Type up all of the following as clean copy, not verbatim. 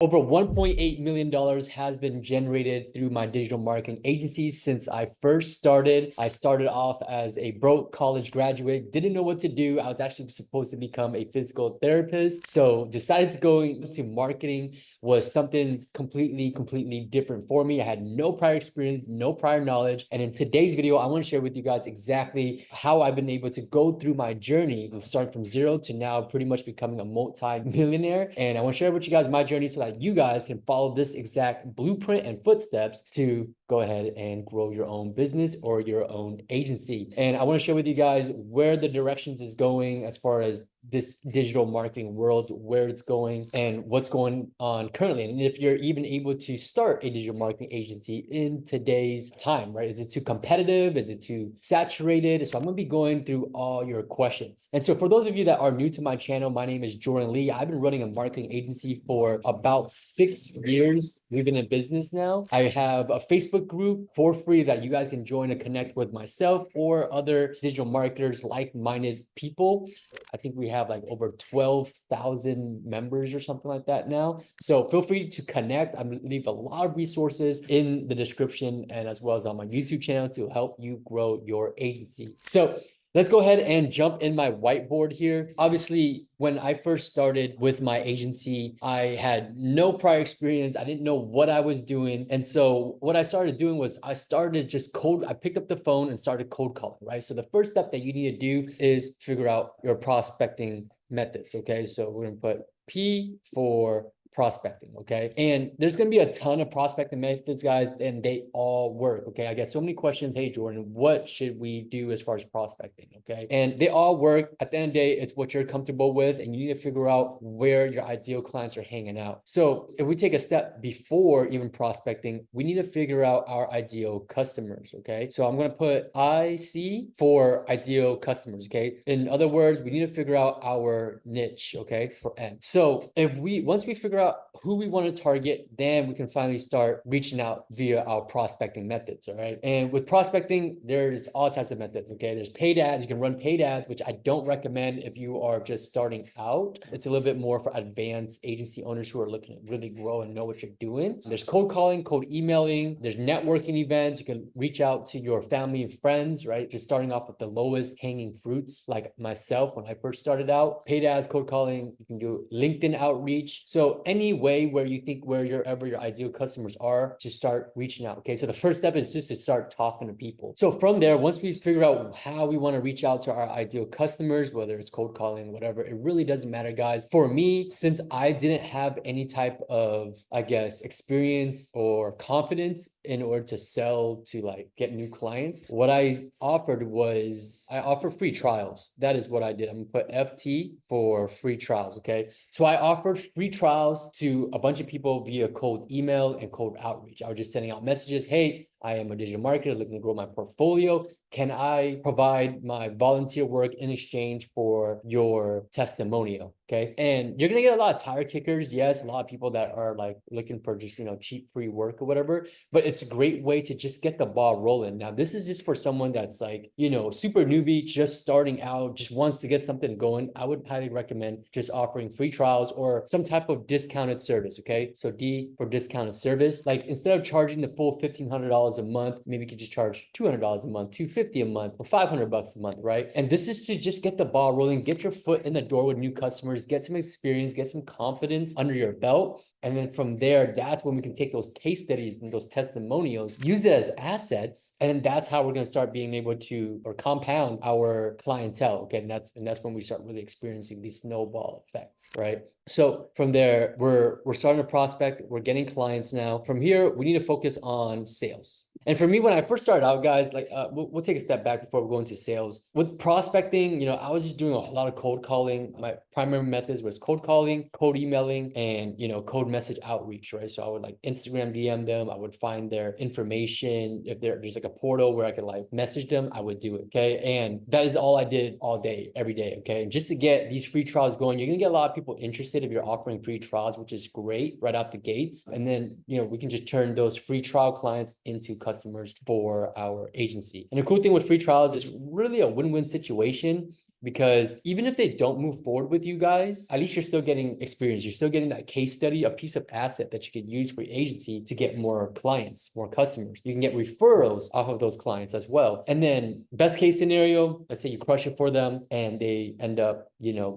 Over $1.8 million has been generated through my digital marketing agency since I first started. I started off as a broke college graduate, didn't know what to do. I was actually supposed to become a physical therapist. So decided to go into marketing was something completely different for me. I had no prior experience, no prior knowledge. And in today's video, I want to share with you guys exactly how I've been able to go through my journey and start from zero to now pretty much becoming a multi-millionaire. And I want to share with you guys my journey so that you guys can follow this exact blueprint and footsteps to go ahead and grow your own business or your own agency. And I want to share with you guys where the directions is going as far as this digital marketing world, where it's going and what's going on currently. And if you're even able to start a digital marketing agency in today's time, right? Is it too competitive? Is it too saturated? So I'm going to be going through all your questions. And so for those of you that are new to my channel, my name is Jordan Lee. I've been running a marketing agency for about 6 years. We've been in business now. I have a Facebook group for free that you guys can join and connect with myself or other digital marketers, like-minded people. I think we have like over 12,000 members or something like that now. So feel free to connect. I'm gonna leave a lot of resources in the description and as well as on my YouTube channel to help you grow your agency. So let's go ahead and jump in my whiteboard here. Obviously, when I first started with my agency, I had no prior experience. I didn't know what I was doing. And so what I started doing was I picked up the phone and started cold calling, right? So the first step that you need to do is figure out your prospecting methods, okay? So we're gonna put P for prospecting, okay? And there's gonna be a ton of prospecting methods, guys, and they all work, okay? I get so many questions. Hey, Jordan, what should we do as far as prospecting, okay? And they all work. At the end of the day, it's what you're comfortable with, and you need to figure out where your ideal clients are hanging out. So if we take a step before even prospecting, we need to figure out our ideal customers, okay? So I'm gonna put IC for ideal customers, okay? In other words, we need to figure out our niche, okay, for N. So once we figure out who we want to target, then we can finally start reaching out via our prospecting methods, all right? And with prospecting, there's all types of methods, okay? There's paid ads. You can run paid ads, which I don't recommend if you are just starting out. It's a little bit more for advanced agency owners who are looking to really grow and know what you're doing. There's cold calling, cold emailing. There's networking events. You can reach out to your family and friends, right? Just starting off with the lowest hanging fruits, like myself when I first started out. Paid ads, cold calling. You can do LinkedIn outreach. So any way where you think wherever your ideal customers are, just start reaching out, okay? So the first step is just to start talking to people. So from there, once we figure out how we want to reach out to our ideal customers, whether it's cold calling, whatever, it really doesn't matter, guys. For me, since I didn't have any type of, I guess, experience or confidence in order to sell to like get new clients, what I offered was I offer free trials. That is what I did. I'm gonna put FT for free trials, okay? So I offered free trials to a bunch of people via cold email and cold outreach. I was just sending out messages. Hey, I am a digital marketer looking to grow my portfolio. Can I provide my volunteer work in exchange for your testimonial? Okay. And you're going to get a lot of tire kickers. Yes, a lot of people that are like looking for just, cheap free work or whatever, but it's a great way to just get the ball rolling. Now, this is just for someone that's like, super newbie, just starting out, just wants to get something going. I would highly recommend just offering free trials or some type of discounted service. Okay. So D for discounted service, like instead of charging the full $1,500 a month, maybe you could just charge $200 a month, $250 a month, or $500 a month, right? And this is to just get the ball rolling, get your foot in the door with new customers, get some experience, get some confidence under your belt. And then from there, that's when we can take those case studies and those testimonials, use it as assets. And that's how we're going to start being able to, or compound our clientele. Okay. And that's when we start really experiencing these snowball effects, right? So from there, we're starting to prospect, we're getting clients now. From here, we need to focus on sales. And for me, when I first started out, guys, like we'll take a step back before we go into sales. With prospecting, I was just doing a lot of cold calling. My primary methods was cold calling, cold emailing, and cold message outreach, right? So I would like Instagram DM them. I would find their information. If there's like a portal where I could like message them, I would do it. Okay. And that is all I did all day, every day. Okay. And just to get these free trials going, you're gonna get a lot of people interested if you're offering free trials, which is great right out the gates. And then we can just turn those free trial clients into customers for our agency. And the cool thing with free trials is really a win-win situation. because even if they don't move forward with you guys, at least you're still getting experience. You're still getting that case study, a piece of asset that you can use for your agency to get more clients, more customers. You can get referrals off of those clients as well. And then best case scenario, let's say you crush it for them and they end up,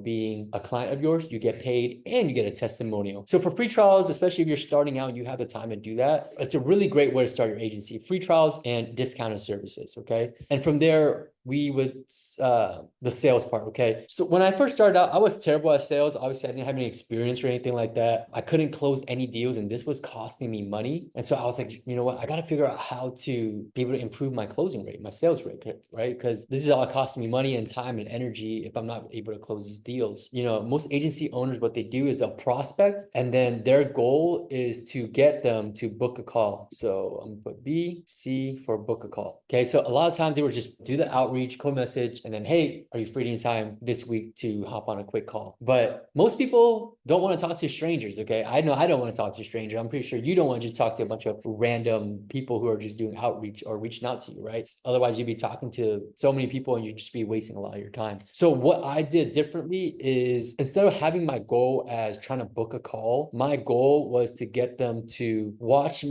being a client of yours, you get paid and you get a testimonial. So for free trials, especially if you're starting out and you have the time to do that, it's a really great way to start your agency. Free trials and discounted services, okay? And from there, we would the sales part. Okay, so when I first started out, I was terrible at sales. Obviously, I didn't have any experience or anything like that. I couldn't close any deals, and this was costing me money. And so I was like, you know what, I got to figure out how to be able to improve my closing rate, my sales rate, right? Because this is all costing me money and time and energy if I'm not able to close these deals. Most agency owners, what they do is a prospect, and then their goal is to get them to book a call. So I'm gonna put B, C for book a call. Okay, so a lot of times they would just do the outreach, cold message, and then, hey, are you free any time this week to hop on a quick call? But most people don't want to talk to strangers. Okay, I know I don't want to talk to strangers. I'm pretty sure you don't want to just talk to a bunch of random people who are just doing outreach or reaching out to you, right? Otherwise, you'd be talking to so many people and you'd just be wasting a lot of your time. So what I did differently is, instead of having my goal as trying to book a call, my goal was to get them to watch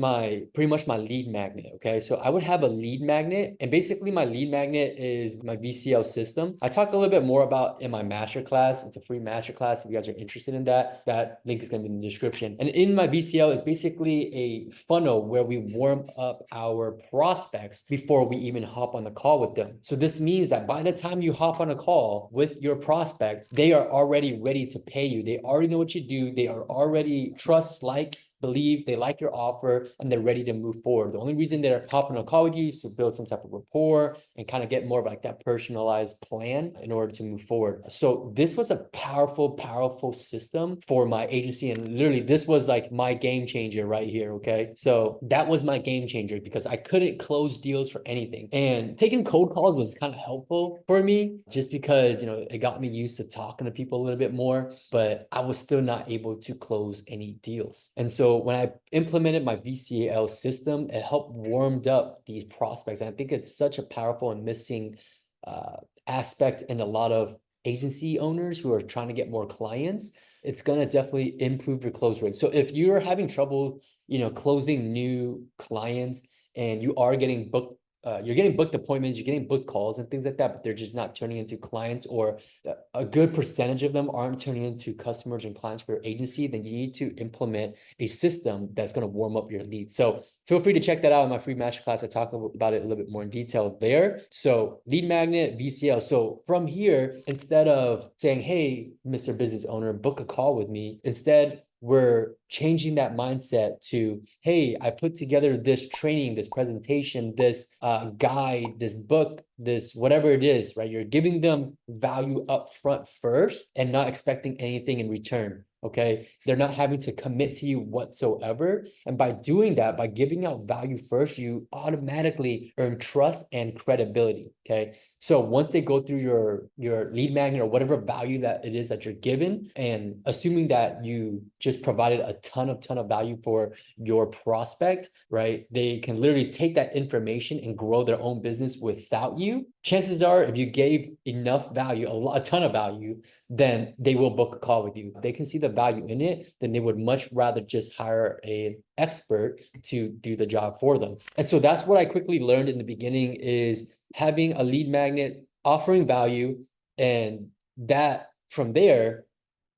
pretty much my lead magnet. Okay, so I would have a lead magnet, and basically my lead magnet is my VCL system. I talked a little bit more about in my masterclass. It's a free masterclass. If you guys are interested in that, that link is going to be in the description. And in my VCL is basically a funnel where we warm up our prospects before we even hop on the call with them. So this means that by the time you hop on a call with your prospects, they are already ready to pay you. They already know what you do. They are already believe, they like your offer, and they're ready to move forward. The only reason they're hopping on a call with you is to build some type of rapport and kind of get more of like that personalized plan in order to move forward. So this was a powerful, powerful system for my agency. And literally this was like my game changer right here. Okay. So that was my game changer because I couldn't close deals for anything. And taking cold calls was kind of helpful for me just because, it got me used to talking to people a little bit more, but I was still not able to close any deals. And so when I implemented my VCL system, it helped warmed up these prospects. And I think it's such a powerful and missing aspect in a lot of agency owners who are trying to get more clients. It's going to definitely improve your close rate. So if you're having trouble, closing new clients and you are getting booked, you're getting booked appointments, you're getting booked calls and things like that, but they're just not turning into clients, or a good percentage of them aren't turning into customers and clients for your agency, then you need to implement a system that's going to warm up your leads. So feel free to check that out in my free masterclass. I talk about it a little bit more in detail there. So lead magnet, VCL. So from here, instead of saying, hey, Mr. Business Owner, book a call with me, instead, we're changing that mindset to, hey, I put together this training, this presentation, this guide, this book, this whatever it is, right? You're giving them value up front first and not expecting anything in return. Okay, they're not having to commit to you whatsoever. And by doing that, by giving out value first, you automatically earn trust and credibility. Okay, so once they go through your lead magnet or whatever value that it is that you're given, and assuming that you just provided a ton of value for your prospect, right? They can literally take that information and grow their own business without you. Chances are, if you gave enough value, a ton of value, then they will book a call with you. They can see the value in it, then they would much rather just hire an expert to do the job for them. And so that's what I quickly learned in the beginning, is having a lead magnet, offering value, and that from there,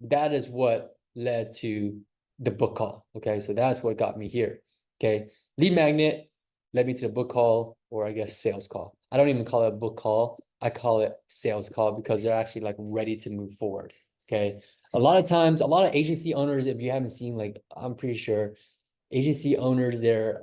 that is what led to the book call. Okay, so that's what got me here. Okay, lead magnet led me to the book call, or I guess sales call. I don't even call it a book call. I call it sales call because they're actually like ready to move forward. Okay, a lot of times, a lot of agency owners, if you haven't seen, like, I'm pretty sure agency owners, they're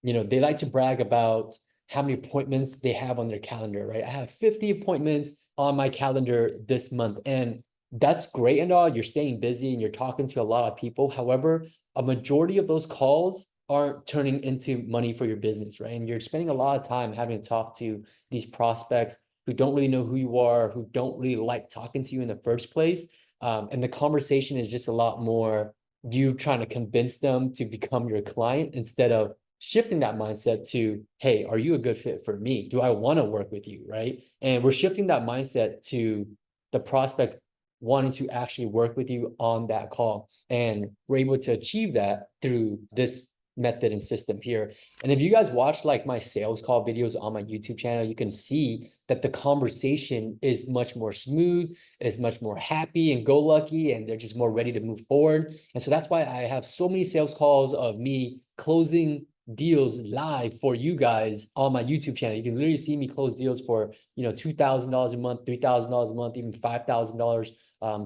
they like to brag about how many appointments they have on their calendar, right? I have 50 appointments on my calendar this month, and that's great and all. You're staying busy and you're talking to a lot of people. However, a majority of those calls aren't turning into money for your business, right? And you're spending a lot of time having to talk to these prospects who don't really know who you are, who don't really like talking to you in the first place. And the conversation is just a lot more you trying to convince them to become your client instead of shifting that mindset to, hey, are you a good fit for me? Do I want to work with you? Right. And we're shifting that mindset to the prospect wanting to actually work with you on that call. And we're able to achieve that through this method and system here. And if you guys watch like my sales call videos on my YouTube channel, you can see that the conversation is much more smooth, is much more happy and go lucky, and they're just more ready to move forward. And so that's why I have so many sales calls of me closing deals live for you guys on my YouTube channel. You can literally see me close deals for, $2,000 a month, $3,000 a month, even $5,000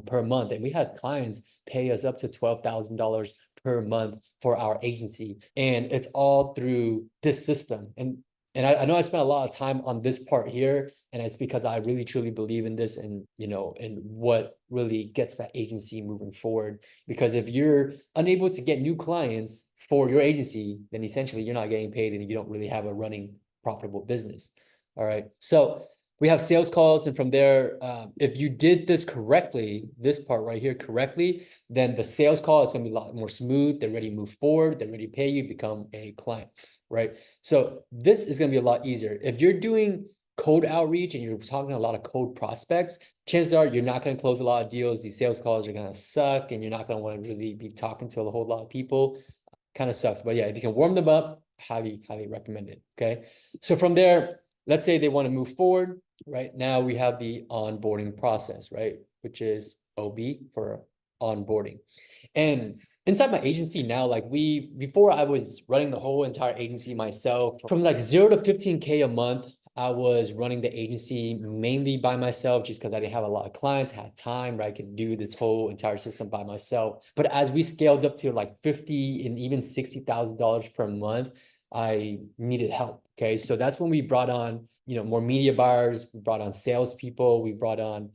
per month. And we had clients pay us up to $12,000 per month for our agency. And it's all through this system. And I know I spent a lot of time on this part here, and it's because I really truly believe in this and, and what really gets that agency moving forward. Because if you're unable to get new clients for your agency, then essentially you're not getting paid and you don't really have a running profitable business. All right. So we have sales calls, and from there, if you did this correctly, this part right here correctly, then the sales call is going to be a lot more smooth. They're ready to move forward. They're ready to pay you, become a client, right? So this is going to be a lot easier. If you're doing cold outreach and you're talking to a lot of cold prospects, chances are you're not going to close a lot of deals. These sales calls are going to suck, and you're not going to want to really be talking to a whole lot of people. Kind of sucks. But yeah, if you can warm them up, highly, highly recommend it. Okay. So from there, let's say they want to move forward. Right now we have the onboarding process, right? Which is OB for onboarding. And inside my agency now, like before I was running the whole entire agency myself, from like 0 to 15K a month, I was running the agency mainly by myself just because I didn't have a lot of clients, had time, right? I could do this whole entire system by myself. But as we scaled up to like 50 and even $60,000 per month, I needed help. Okay. So that's when we brought on, more media buyers, we brought on salespeople, we brought on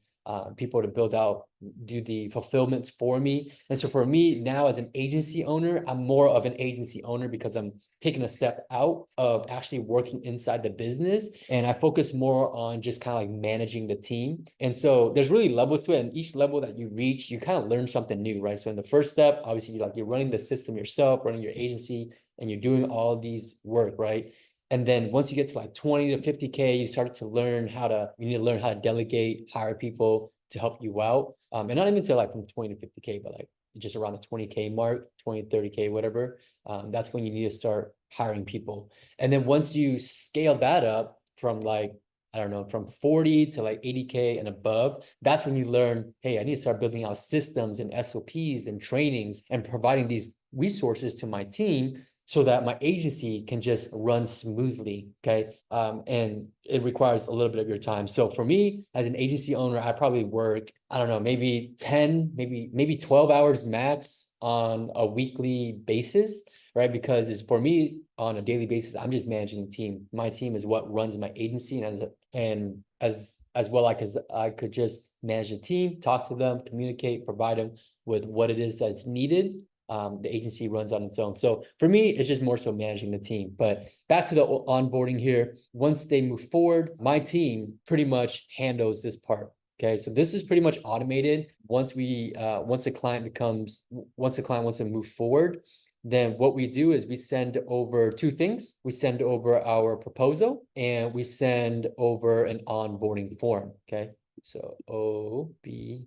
people to do the fulfillments for me. And so for me now as an agency owner, I'm more of an agency owner because I'm taking a step out of actually working inside the business. And I focus more on just kind of like managing the team. And so there's really levels to it. And each level that you reach, you kind of learn something new, right? So in the first step, obviously you're running the system yourself, running your agency, and you're doing all these work, right? And then once you get to like 20 to 50K, you start to you need to learn how to delegate, hire people to help you out. And not even to like from 20 to 50K, but like just around the 20K mark, 20, 30K, whatever. That's when you need to start hiring people. And then once you scale that up from like, I don't know, from 40 to like 80K and above, that's when you learn, hey, I need to start building out systems and SOPs and trainings and providing these resources to my team so that my agency can just run smoothly. Okay. And it requires a little bit of your time. So for me as an agency owner, I probably work, I don't know, maybe 10, maybe 12 hours max on a weekly basis, right? Because it's for me on a daily basis, I'm just managing the team. My team is what runs my agency, and as well as I could just manage the team, talk to them, communicate, provide them with what it is that's needed. The agency runs on its own. So for me, it's just more so managing the team. But back to the onboarding here, once they move forward, my team pretty much handles this part. Okay, so this is pretty much automated. Once the client wants to move forward, then what we do is we send over two things. We send over our proposal and we send over an onboarding form. Okay. So OBF.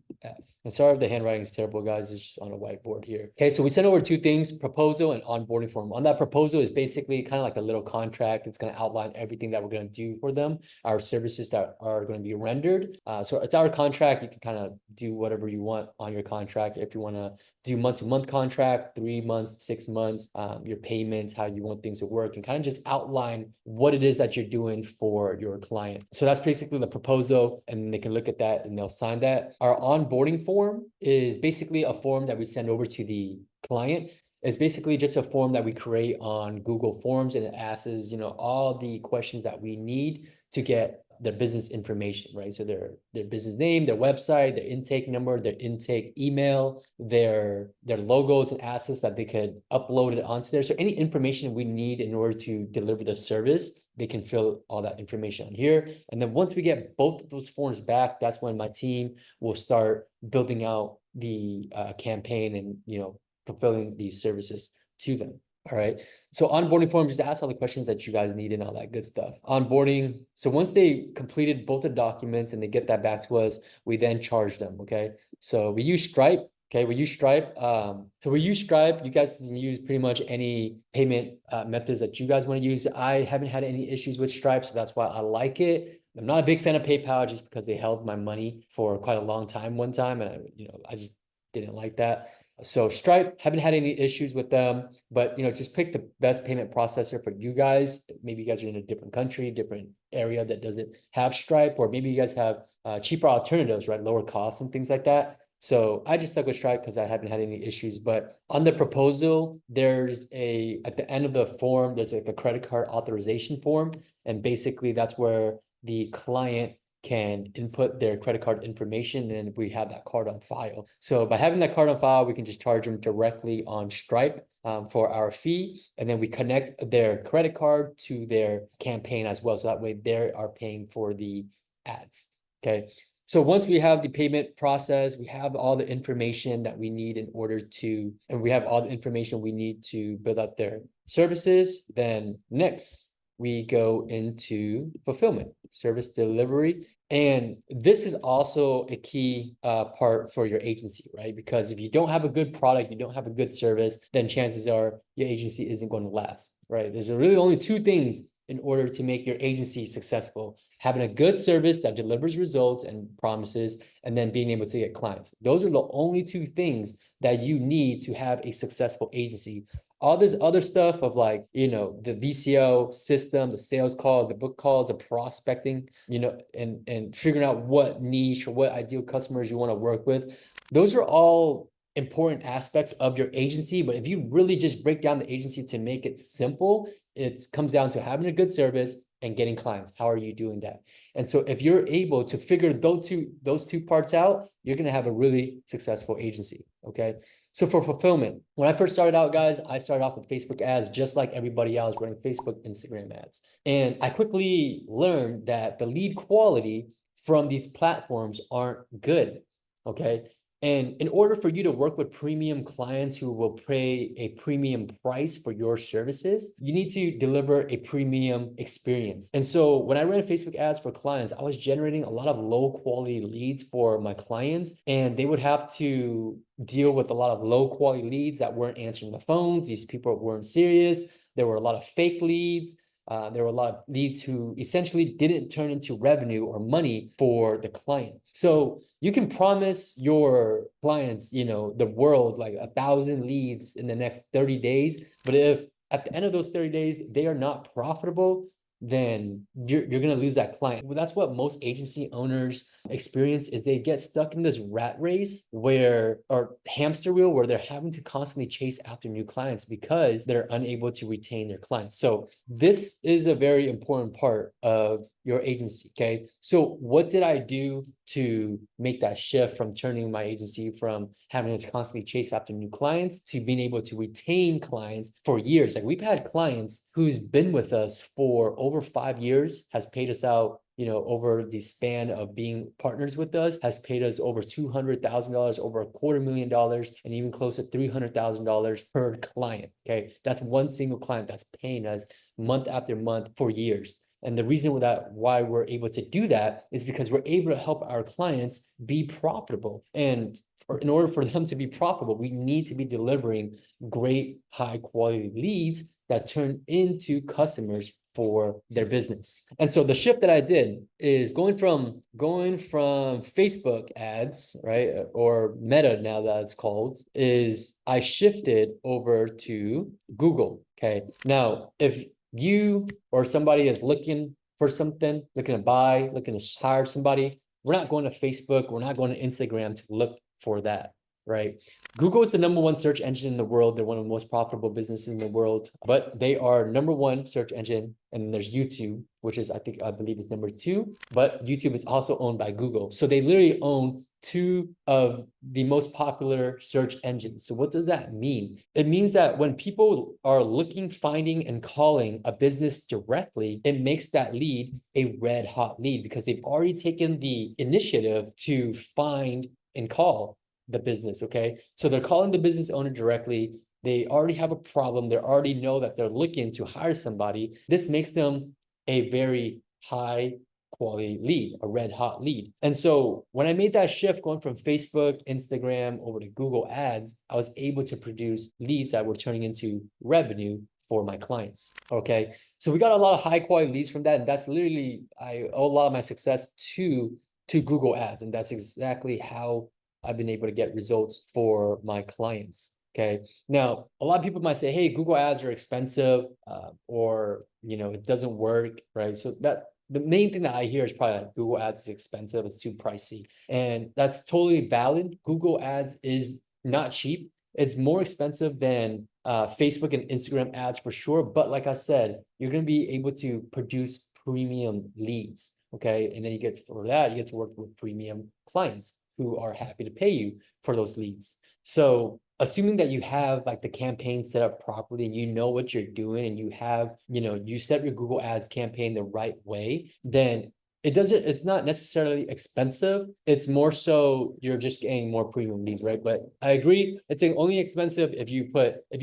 And sorry if the handwriting is terrible, guys. It's just on a whiteboard here. Okay, so we sent over two things, proposal and onboarding form. On that proposal is basically kind of like a little contract. It's going to outline everything that we're going to do for them, our services that are going to be rendered. So it's our contract. You can kind of do whatever you want on your contract. If you want to do month-to-month contract, 3 months, 6 months, your payments, how you want things to work, and kind of just outline what it is that you're doing for your client. So that's basically the proposal, and they can look at that and they'll sign that. Our onboarding form is basically a form that we send over to the client. It's basically just a form that we create on Google Forms, and it asks, all the questions that we need to get their business information, right? So their business name, their website, their intake number, their intake email, their logos and assets that they could upload it onto there. So any information we need in order to deliver the service, they can fill all that information on here. And then once we get both of those forms back, that's when my team will start building out the campaign and fulfilling these services to them. All right. So onboarding form, just ask all the questions that you guys need and all that good stuff. Onboarding. So once they completed both the documents and they get that back to us, we then charge them. Okay. So we use Stripe. Okay, we use Stripe. So we use Stripe. You guys can use pretty much any payment methods that you guys want to use. I haven't had any issues with Stripe, so that's why I like it. I'm not a big fan of PayPal just because they held my money for quite a long time one time, and I just didn't like that. So Stripe, haven't had any issues with them, but just pick the best payment processor for you guys. Maybe you guys are in a different country, different area that doesn't have Stripe, or maybe you guys have cheaper alternatives, right? Lower costs and things like that. So I just stuck with Stripe because I haven't had any issues. But on the proposal, there's at the end of the form, there's like a credit card authorization form. And basically that's where the client can input their credit card information, and we have that card on file. So by having that card on file, we can just charge them directly on Stripe for our fee, and then we connect their credit card to their campaign as well. So that way they are paying for the ads. Okay. So once we have the payment process, we have all the information that we need and we have all the information we need to build up their services, then next we go into fulfillment, service delivery. And this is also a key part for your agency, right? Because if you don't have a good product, you don't have a good service, then chances are your agency isn't going to last, right? There's really only two things in order to make your agency successful: having a good service that delivers results and promises, and then being able to get clients. Those are the only two things that you need to have a successful agency. All this other stuff of the VCO system, the sales call, the book calls, the prospecting, and figuring out what niche or what ideal customers you want to work with. Those are all important aspects of your agency. But if you really just break down the agency to make it simple, it comes down to having a good service and getting clients. How are you doing that? And so if you're able to figure those two parts out, you're going to have a really successful agency. Okay. So for fulfillment, when I first started out, guys, I started off with Facebook ads, just like everybody else, running Facebook, Instagram ads. And I quickly learned that the lead quality from these platforms aren't good. Okay. And in order for you to work with premium clients who will pay a premium price for your services, you need to deliver a premium experience. And so when I ran Facebook ads for clients, I was generating a lot of low quality leads for my clients, and they would have to deal with a lot of low quality leads that weren't answering the phones. These people weren't serious. There were a lot of fake leads. There were a lot of leads who essentially didn't turn into revenue or money for the client. So you can promise your clients, the world, like 1,000 leads in the next 30 days. But if at the end of those 30 days, they are not profitable, then you're going to lose that client. Well, that's what most agency owners experience, is they get stuck in this rat race or hamster wheel, where they're having to constantly chase after new clients because they're unable to retain their clients. So this is a very important part of your agency. Okay. So what did I do to make that shift from turning my agency from having to constantly chase after new clients to being able to retain clients for years? Like, we've had clients who's been with us for over 5 years, has paid us out, over the span of being partners with us, has paid us over $200,000, over $250,000, and even close to $300,000 per client. Okay. That's one single client that's paying us month after month for years. And the reason why we're able to do that is because we're able to help our clients be profitable. And in order for them to be profitable, we need to be delivering great, high quality leads that turn into customers for their business. And so the shift that I did is going from Facebook ads, right? Or Meta now that it's called, is I shifted over to Google. Okay. Now, if you or somebody is looking for something, looking to buy, looking to hire somebody, we're not going to Facebook, we're not going to Instagram to look for that, right? Google is the #1 search engine in the world. They're one of the most profitable businesses in the world, but they are #1 search engine. And then there's YouTube, which is, I believe is #2, but YouTube is also owned by Google. So they literally own two of the most popular search engines. So what does that mean? It means that when people are looking, finding, and calling a business directly, it makes that lead a red hot lead because they've already taken the initiative to find and call the business. Okay. So they're calling the business owner directly. they already have a problem, they already know that they're looking to hire somebody. This makes them a very high quality lead, a red hot lead. And so when I made that shift going from Facebook, Instagram over to Google Ads, I was able to produce leads that were turning into revenue for my clients. Okay. So we got a lot of high quality leads from that. And that's literally, I owe a lot of my success to Google Ads. And that's exactly how I've been able to get results for my clients. Okay. Now, a lot of people might say, hey, Google Ads are expensive, or, it doesn't work, right? So that the main thing that I hear is probably like Google Ads is expensive, it's too pricey. And that's totally valid. Google Ads is not cheap. It's more expensive than Facebook and Instagram ads for sure. But like I said, you're going to be able to produce premium leads. Okay. And then you get for that, you get to work with premium clients who are happy to pay you for those leads. So assuming that you have like the campaign set up properly and you know what you're doing and you have, you set your Google Ads campaign the right way, then it's not necessarily expensive. It's more so you're just getting more premium leads, right? But I agree, it's only expensive if you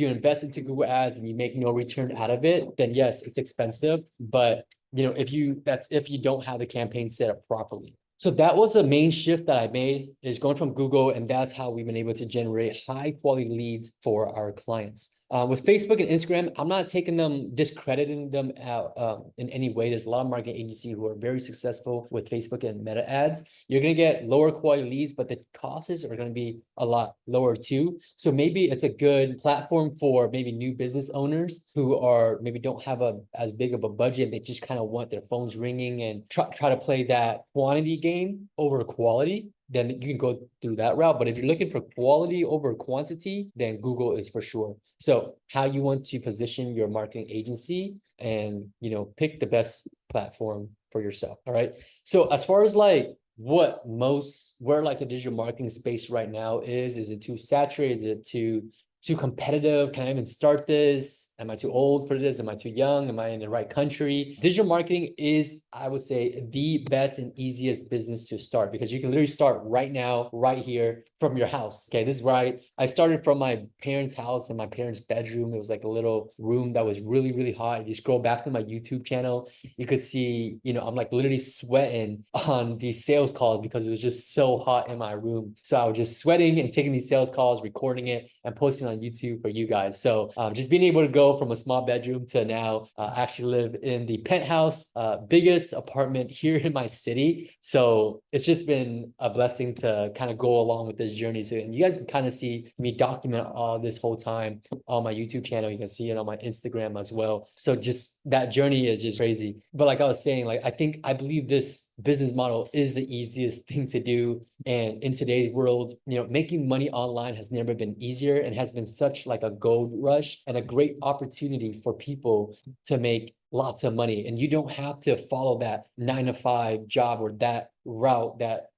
invest into Google Ads and you make no return out of it, then yes, it's expensive. But if you don't have the campaign set up properly. So that was the main shift that I made, is going from Google, and that's how we've been able to generate high quality leads for our clients. With Facebook and Instagram, I'm not discrediting them out in any way. There's a lot of marketing agencies who are very successful with Facebook and Meta ads. You're going to get lower quality leads, but the costs are going to be a lot lower too. So maybe it's a good platform for maybe new business owners who maybe don't have as big of a budget. They just kind of want their phones ringing and try to play that quantity game over quality. Then you can go through that route. But if you're looking for quality over quantity, then Google is for sure. So how you want to position your marketing agency and, pick the best platform for yourself. All right. So as far as like where like the digital marketing space right now is it too saturated? Is it too competitive? Can I even start this? Am I too old for this? Am I too young? Am I in the right country? Digital marketing is, I would say, the best and easiest business to start, because you can literally start right now, right here from your house. Okay, this is where I started from my parents' house in my parents' bedroom. It was like a little room that was really, really hot. If you scroll back to my YouTube channel, you could see, I'm like literally sweating on these sales calls because it was just so hot in my room. So I was just sweating and taking these sales calls, recording it and posting on YouTube for you guys. So just being able to go from a small bedroom to now actually live in the penthouse, biggest apartment here in my city. So it's just been a blessing to kind of go along with this journey. So, and you guys can kind of see me document all this whole time on my YouTube channel. You can see it on my Instagram as well. So just that journey is just crazy. But like I was saying, like I believe this business model is the easiest thing to do. And in today's world, making money online has never been easier and has been such like a gold rush and a great opportunity for people to make lots of money. And you don't have to follow that 9-to-5 job or that route, that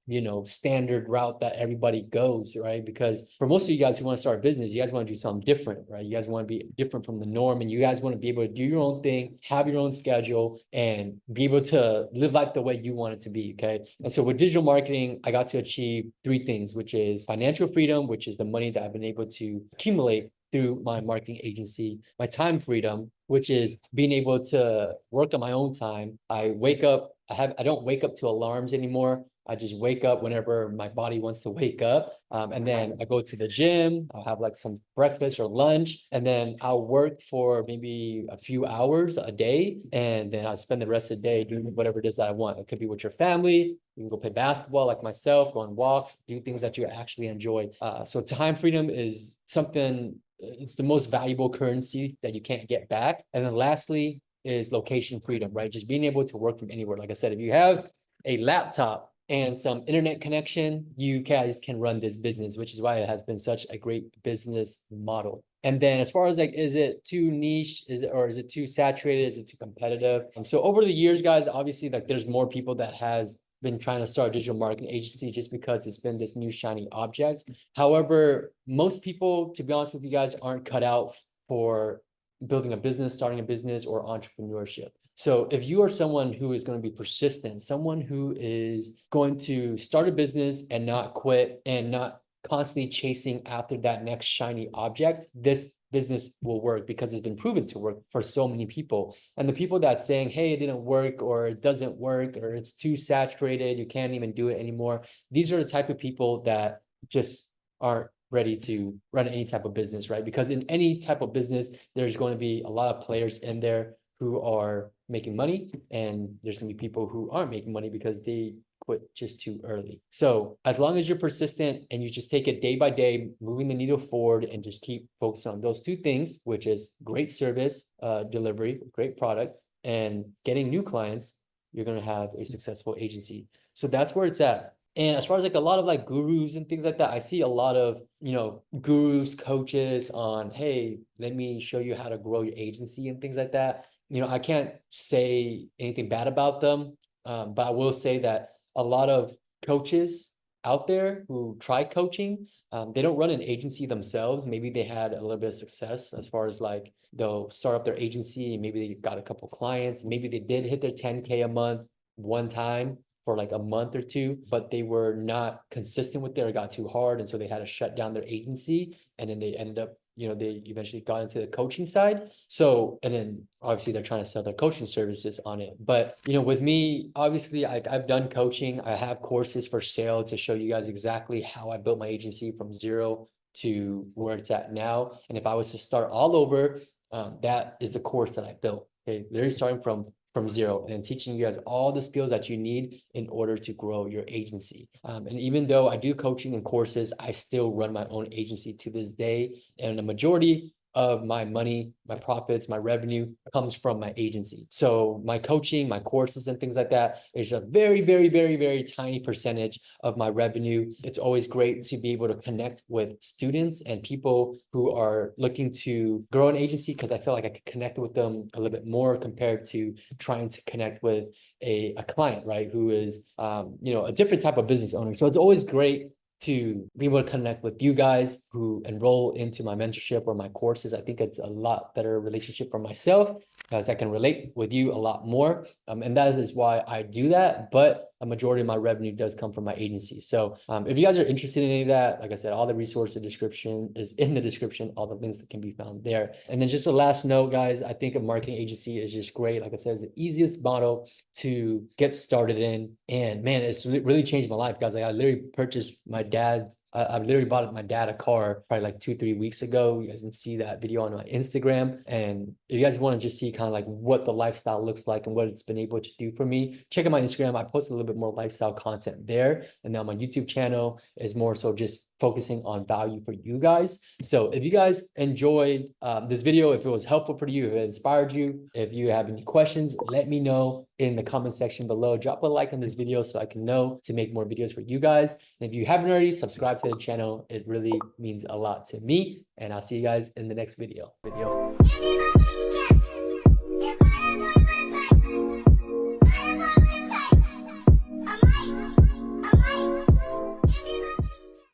standard route that everybody goes, right? Because for most of you guys who want to start a business, you guys want to do something different, right? You guys want to be different from the norm, and you guys want to be able to do your own thing, have your own schedule, and be able to live life the way you want it to be. Okay. And so with digital marketing, I got to achieve 3 things, which is financial freedom, which is the money that I've been able to accumulate through my marketing agency, my time freedom, which is being able to work on my own time. I don't wake up to alarms anymore. I just wake up whenever my body wants to wake up. And then I go to the gym, I'll have like some breakfast or lunch, and then I'll work for maybe a few hours a day. And then I'll spend the rest of the day doing whatever it is that I want. It could be with your family. You can go play basketball like myself, go on walks, do things that you actually enjoy. So time freedom is something, it's the most valuable currency that you can't get back. And then lastly is location freedom, right? Just being able to work from anywhere. Like I said, if you have a laptop and some internet connection, you guys can run this business, which is why it has been such a great business model. And then as far as like, is it too niche? Is it too saturated? Is it too competitive? So over the years, guys, obviously like there's more people that has been trying to start a digital marketing agency just because it's been this new shiny object. However, most people, to be honest with you guys, aren't cut out for building a business, starting a business, or entrepreneurship. So if you are someone who is going to be persistent, someone who is going to start a business and not quit and not constantly chasing after that next shiny object, this business will work because it's been proven to work for so many people. And the people that's saying, hey, it didn't work, or it doesn't work, or it's too saturated, you can't even do it anymore, these are the type of people that just aren't ready to run any type of business, right? Because in any type of business, there's going to be a lot of players in there who are making money, and there's going to be people who aren't making money because they quit just too early. So as long as you're persistent and you just take it day by day, moving the needle forward, and just keep focused on those two things, which is great service delivery, great products, and getting new clients, you're going to have a successful agency. So that's where it's at. And as far as like a lot of like gurus and things like that, I see a lot of, gurus, coaches on, hey, let me show you how to grow your agency and things like that. I can't say anything bad about them, but I will say that a lot of coaches out there who try coaching, they don't run an agency themselves. Maybe they had a little bit of success as far as like they'll start up their agency, and maybe they got a couple clients, maybe they did hit their 10K a month one time for like a month or two, but they were not consistent with it, or got too hard, and so they had to shut down their agency, and then they ended up, they eventually got into the coaching side. So, and then obviously they're trying to sell their coaching services on it. But, with me, obviously I've done coaching. I have courses for sale to show you guys exactly how I built my agency from zero to where it's at now. And if I was to start all over, that is the course that I built. Okay, literally starting from zero, and then teaching you guys all the skills that you need in order to grow your agency. And even though I do coaching and courses, I still run my own agency to this day. And the majority of my money, my profits, my revenue comes from my agency. So my coaching, my courses and things like that is a very, very, very, very tiny percentage of my revenue. It's always great to be able to connect with students and people who are looking to grow an agency, because I feel like I can connect with them a little bit more compared to trying to connect with a client, right? Who is, a different type of business owner. So it's always great to be able to connect with you guys who enroll into my mentorship or my courses. I think it's a lot better relationship for myself, because I can relate with you a lot more. And that is why I do that. But a majority of my revenue does come from my agency. So if you guys are interested in any of that, like I said, all the resources description is in the description, all the links that can be found there. And then just a last note, guys, I think a marketing agency is just great. Like I said, it's the easiest model to get started in. And man, it's really changed my life, guys. Like I literally purchased my dad's I literally bought my dad a car probably like 2-3 weeks ago. You guys can see that video on my Instagram. And if you guys want to just see kind of like what the lifestyle looks like and what it's been able to do for me, check out my Instagram. I post a little bit more lifestyle content there. And now my YouTube channel is more so just focusing on value for you guys. So if you guys enjoyed this video, if it was helpful for you, if it inspired you, if you have any questions, let me know in the comment section below. Drop a like on this video so I can know to make more videos for you guys. And if you haven't already, subscribe to the channel. It really means a lot to me. And I'll see you guys in the next video.